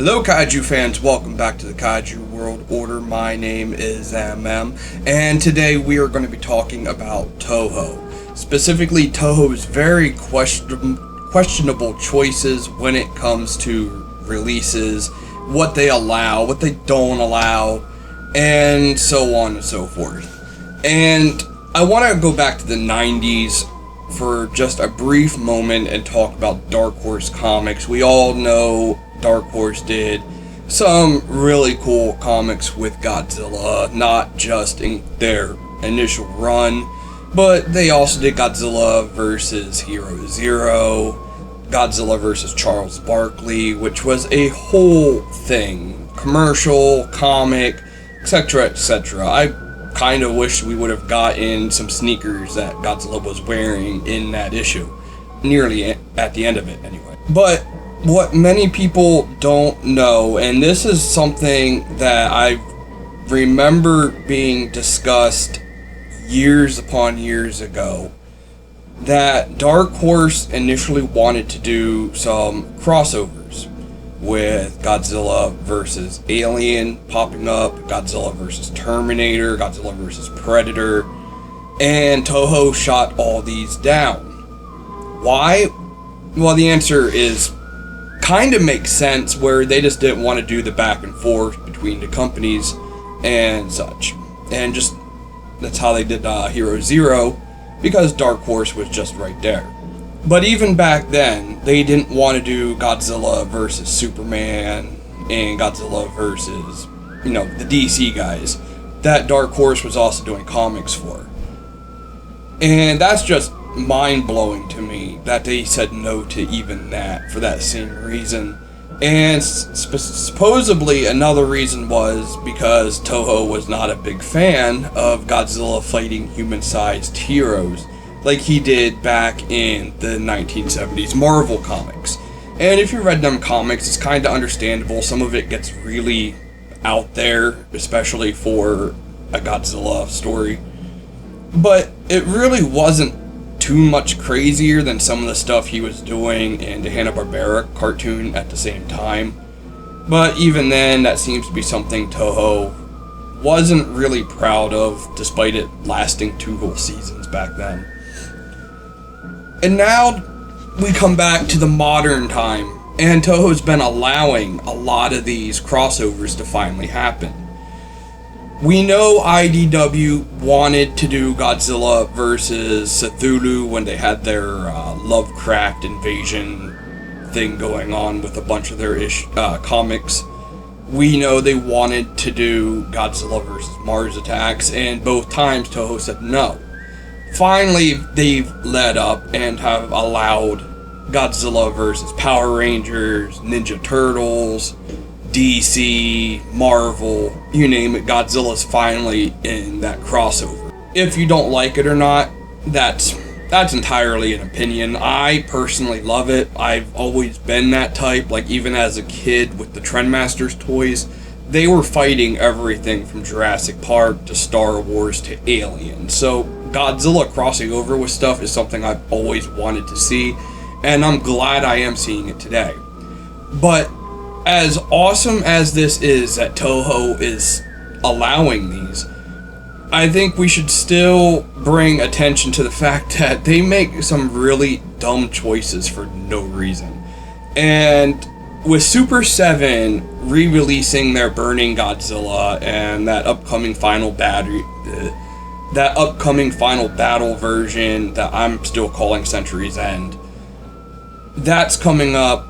Hello Kaiju fans, welcome back to the Kaiju World Order. My name is MM, and today we are going to be talking about Toho. Specifically, Toho's very questionable choices when it comes to releases, what they allow, what they don't allow, and so on and so forth. And I want to go back to the 90s for just a brief moment and talk about Dark Horse Comics. We all know Dark Horse did some really cool comics with Godzilla, not just in their initial run, but they also did Godzilla vs. Hero Zero, Godzilla vs. Charles Barkley, which was a whole thing, commercial, comic, etc., etc. I kind of wish we would have gotten some sneakers that Godzilla was wearing in that issue, nearly at the end of it anyway. But what many people don't know, and this is something that I remember being discussed years upon years ago, that Dark Horse initially wanted to do some crossovers with Godzilla vs. Alien popping up, Godzilla vs. Terminator, Godzilla vs. Predator, and Toho shot all these down. Why? Well, the answer is kind of makes sense, where they just didn't want to do the back and forth between the companies and such. And just, that's how they did Hero Zero, because Dark Horse was just right there. But even back then, they didn't want to do Godzilla versus Superman and Godzilla versus, the DC guys that Dark Horse was also doing comics for. And that's just mind-blowing to me that they said no to even that for that same reason. And supposedly another reason was because Toho was not a big fan of Godzilla fighting human-sized heroes like he did back in the 1970s Marvel comics. And if you read them comics, it's kind of understandable. Some of it gets really out there, especially for a Godzilla story. But it really wasn't too much crazier than some of the stuff he was doing in the Hanna-Barbera cartoon at the same time. But even then, that seems to be something Toho wasn't really proud of, despite it lasting 2 whole seasons back then. And now we come back to the modern time, and Toho's been allowing a lot of these crossovers to finally happen. We know IDW wanted to do Godzilla vs. Cthulhu when they had their Lovecraft invasion thing going on with a bunch of their comics. We know they wanted to do Godzilla vs. Mars Attacks, and both times Toho said no. Finally, they've led up and have allowed Godzilla vs. Power Rangers, Ninja Turtles, DC, Marvel, you name it. Godzilla's finally in that crossover. If you don't like it or not, that's entirely an opinion. I personally love it. I've always been that type. Like, even as a kid with the Trendmasters toys, they were fighting everything from Jurassic Park to Star Wars to Alien. So Godzilla crossing over with stuff is something I've always wanted to see, and I'm glad I am seeing it today. But as awesome as this is that Toho is allowing these, I think we should still bring attention to the fact that they make some really dumb choices for no reason. And with Super 7 re-releasing their Burning Godzilla and that upcoming final battle version that I'm still calling Century's End, that's coming up.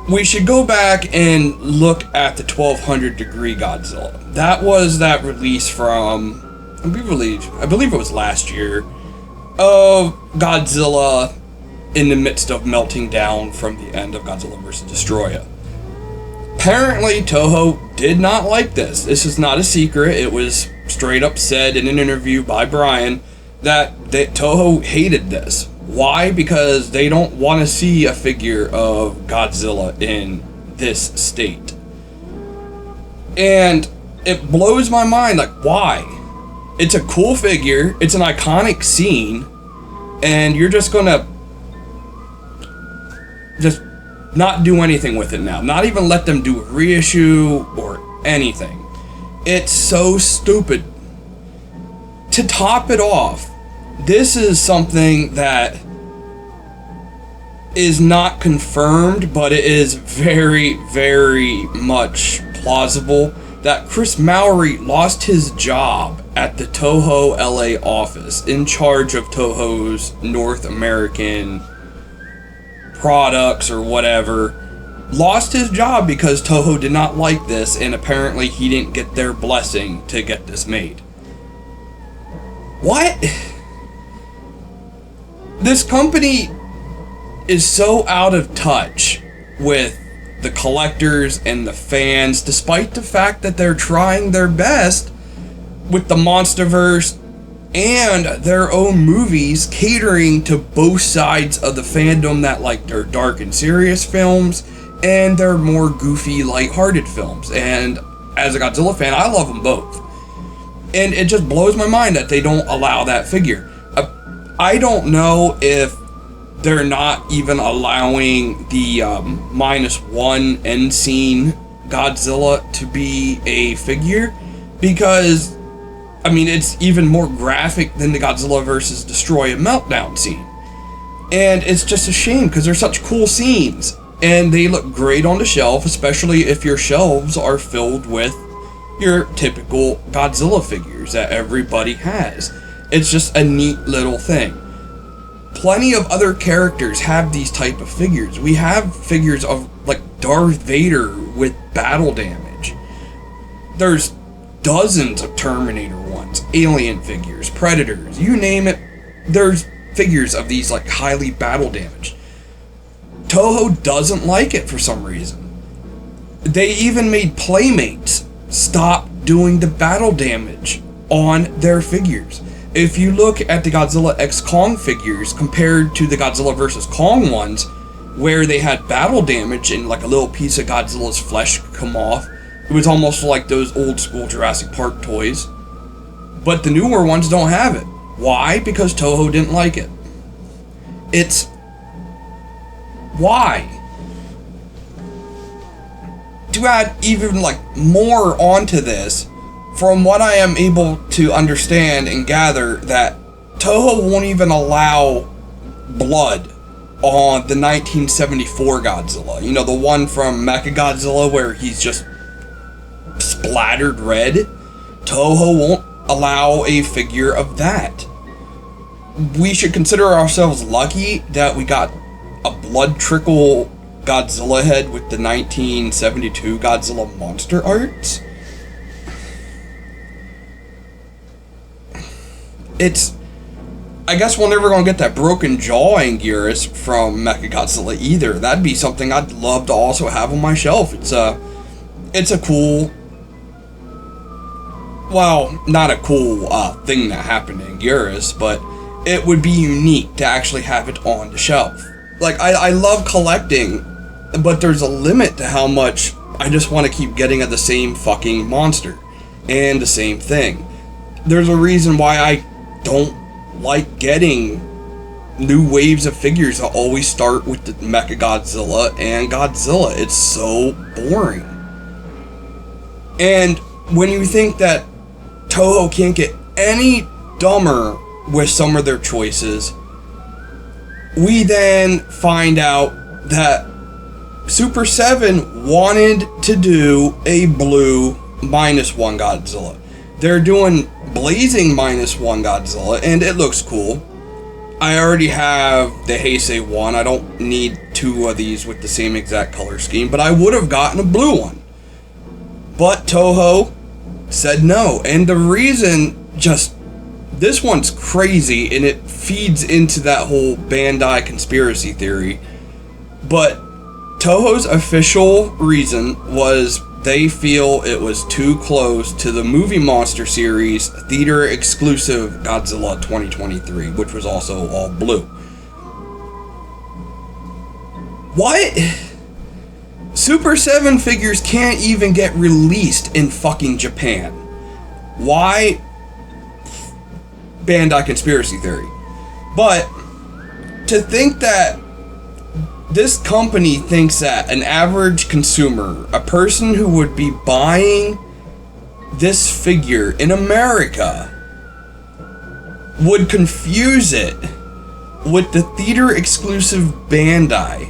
We should go back and look at the 1200 Degree Godzilla. That was that release from, I believe it was last year, of Godzilla in the midst of melting down from the end of Godzilla vs. Destroya. Apparently, Toho did not like this. This is not a secret. It was straight up said in an interview by Brian that Toho hated this. Why? Because they don't want to see a figure of Godzilla in this state. And it blows my mind, like, why? It's a cool figure, it's an iconic scene, and you're just gonna just not do anything with it now. Not even let them do a reissue or anything. It's so stupid. To top it off, this is something that is not confirmed, but it is very, very much plausible that Chris Mowry lost his job at the Toho LA office in charge of Toho's North American products or whatever. Lost his job because Toho did not like this, and apparently he didn't get their blessing to get this made. What? This company is so out of touch with the collectors and the fans, despite the fact that they're trying their best with the Monsterverse and their own movies, catering to both sides of the fandom, that like their dark and serious films and their more goofy, lighthearted films. And as a Godzilla fan, I love them both. And it just blows my mind that they don't allow that figure. I don't know if they're not even allowing the -1 end scene Godzilla to be a figure, because I mean, it's even more graphic than the Godzilla vs. Destroy a Meltdown scene. And it's just a shame because they're such cool scenes and they look great on the shelf, especially if your shelves are filled with your typical Godzilla figures that everybody has. It's just a neat little thing. Plenty of other characters have these type of figures. We have figures of like Darth Vader with battle damage. There's dozens of Terminator ones, Alien figures, Predators, you name it. There's figures of these like highly battle damaged. Toho doesn't like it for some reason. They even made Playmates stop doing the battle damage on their figures. If you look at the Godzilla X Kong figures compared to the Godzilla vs. Kong ones, where they had battle damage and like a little piece of Godzilla's flesh could come off, it was almost like those old school Jurassic Park toys. But the newer ones don't have it. Why? Because Toho didn't like it. It's... why? To add even like more onto this, from what I am able to understand and gather, that Toho won't even allow blood on the 1974 Godzilla. You know, the one from Mechagodzilla where he's just splattered red. Toho won't allow a figure of that. We should consider ourselves lucky that we got a blood trickle Godzilla head with the 1972 Godzilla monster arts. I guess we're never gonna get that broken jaw Anguirus from Mechagodzilla either. That'd be something I'd love to also have on my shelf. It's a cool, well, not a cool thing that happened to Anguirus, but it would be unique to actually have it on the shelf. Like, I love collecting, but there's a limit to how much I just want to keep getting of the same fucking monster and the same thing. There's a reason why I don't like getting new waves of figures that always start with the Mechagodzilla and Godzilla. It's so boring. And when you think that Toho can't get any dumber with some of their choices, we then find out that Super 7 wanted to do a blue -1 Godzilla. They're doing blazing -1 Godzilla, and it looks cool. I already have the Heisei one. I don't need two of these with the same exact color scheme, but I would have gotten a blue one. But Toho said no, and the reason, just, this one's crazy, and it feeds into that whole Bandai conspiracy theory, but Toho's official reason was they feel it was too close to the movie monster series theater exclusive Godzilla 2023, which was also all blue. What? Super 7 figures can't even get released in fucking Japan. Why? Bandai conspiracy theory. But to think that This company thinks that an average consumer, a person who would be buying this figure in America, would confuse it with the theater exclusive Bandai.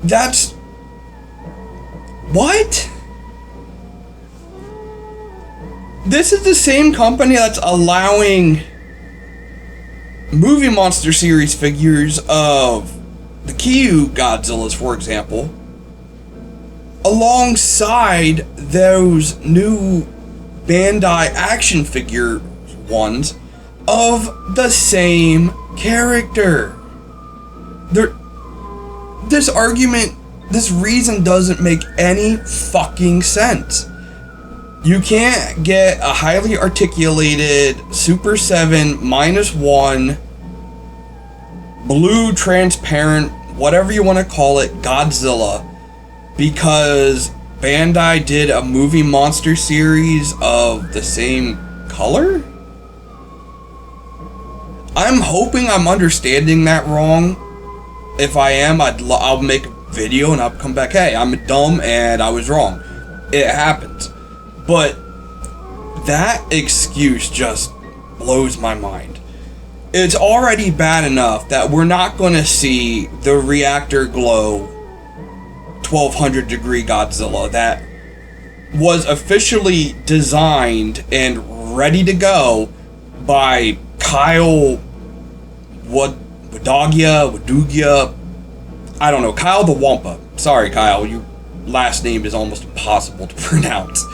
That's... what? This is the same company that's allowing movie monster series figures of the Kyu Godzillas, for example, alongside those new Bandai action figure ones of the same character. This argument, this reason doesn't make any fucking sense. You can't get a highly articulated Super 7 -1 blue transparent, whatever you want to call it, Godzilla, because Bandai did a movie monster series of the same color? I'm hoping I'm understanding that wrong. If I am, I'll make a video and I'll come back, hey, I'm dumb and I was wrong. It happens. But that excuse just blows my mind. It's already bad enough that we're not going to see the reactor glow 1200 degree Godzilla that was officially designed and ready to go by Kyle Wadugia, I don't know, Kyle the Wampa. Sorry, Kyle, your last name is almost impossible to pronounce.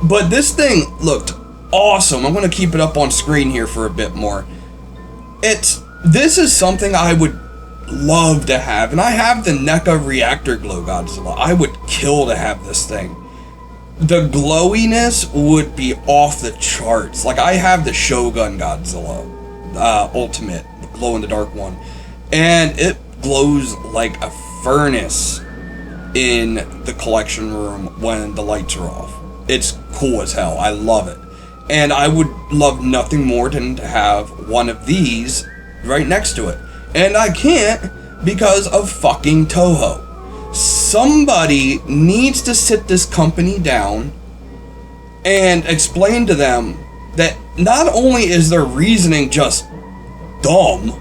But this thing looked awesome. I'm going to keep it up on screen here for a bit more. This is something I would love to have, and I have the NECA Reactor Glow Godzilla. I would kill to have this thing. The glowiness would be off the charts. Like, I have the Shogun Godzilla Ultimate, the glow-in-the-dark one, and it glows like a furnace in the collection room when the lights are off. It's cool as hell. I love it. And I would love nothing more than to have one of these right next to it. And I can't because of fucking Toho. Somebody needs to sit this company down and explain to them that not only is their reasoning just dumb,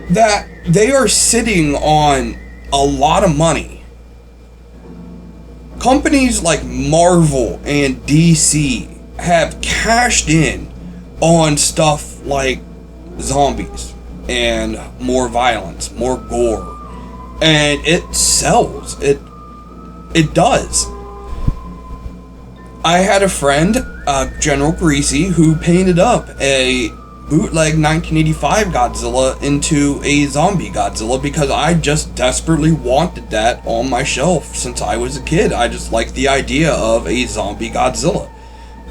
that they are sitting on a lot of money. Companies like Marvel and DC have cashed in on stuff like zombies and more violence, more gore, and it sells. It does. I had a friend, General Greasy, who painted up a bootleg 1985 Godzilla into a zombie Godzilla because I just desperately wanted that on my shelf since I was a kid. I just liked the idea of a zombie Godzilla.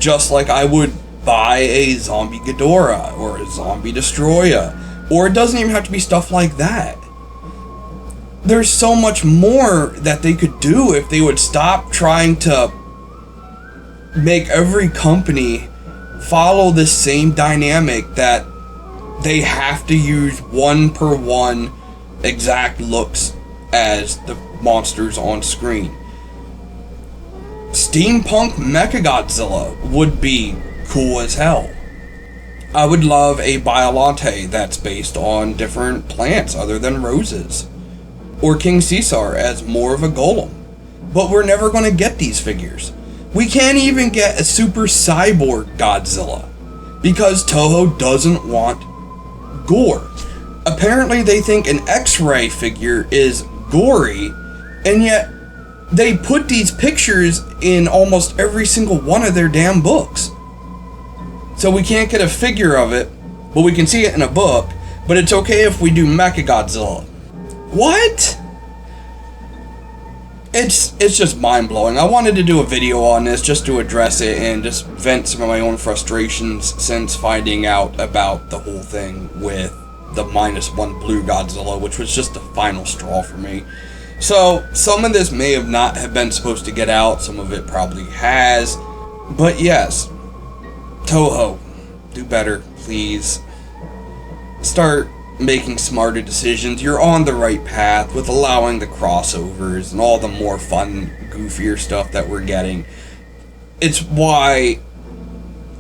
Just like I would buy a zombie Ghidorah or a zombie Destroyer. Or it doesn't even have to be stuff like that. There's so much more that they could do if they would stop trying to make every company follow the same dynamic that they have to use 1-per-1 exact looks as the monsters on screen. Steampunk Mechagodzilla would be cool as hell. I would love a Biolante that's based on different plants other than roses. Or King Caesar as more of a golem. But we're never going to get these figures. We can't even get a Super Cyborg Godzilla because Toho doesn't want gore. Apparently they think an X-ray figure is gory, and yet they put these pictures in almost every single one of their damn books. So we can't get a figure of it, but we can see it in a book, but it's okay if we do Mechagodzilla. What? It's just mind-blowing. I wanted to do a video on this just to address it and just vent some of my own frustrations since finding out about the whole thing with the -1 blue Godzilla, which was just the final straw for me. So, some of this may have not have been supposed to get out, some of it probably has, but yes, Toho, do better, please. Start making smarter decisions. You're on the right path with allowing the crossovers and all the more fun, goofier stuff that we're getting. It's why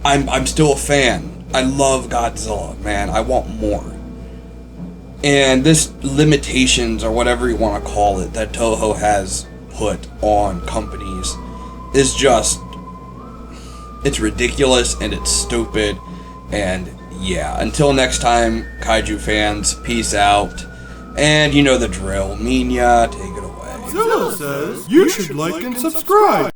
I'm still a fan. I love Godzilla, man. I want more. And this limitations, or whatever you want to call it, that Toho has put on companies is just, it's ridiculous and it's stupid. And yeah, until next time, Kaiju fans, peace out. And you know the drill. Minya, take it away. Zilla says you should like and subscribe.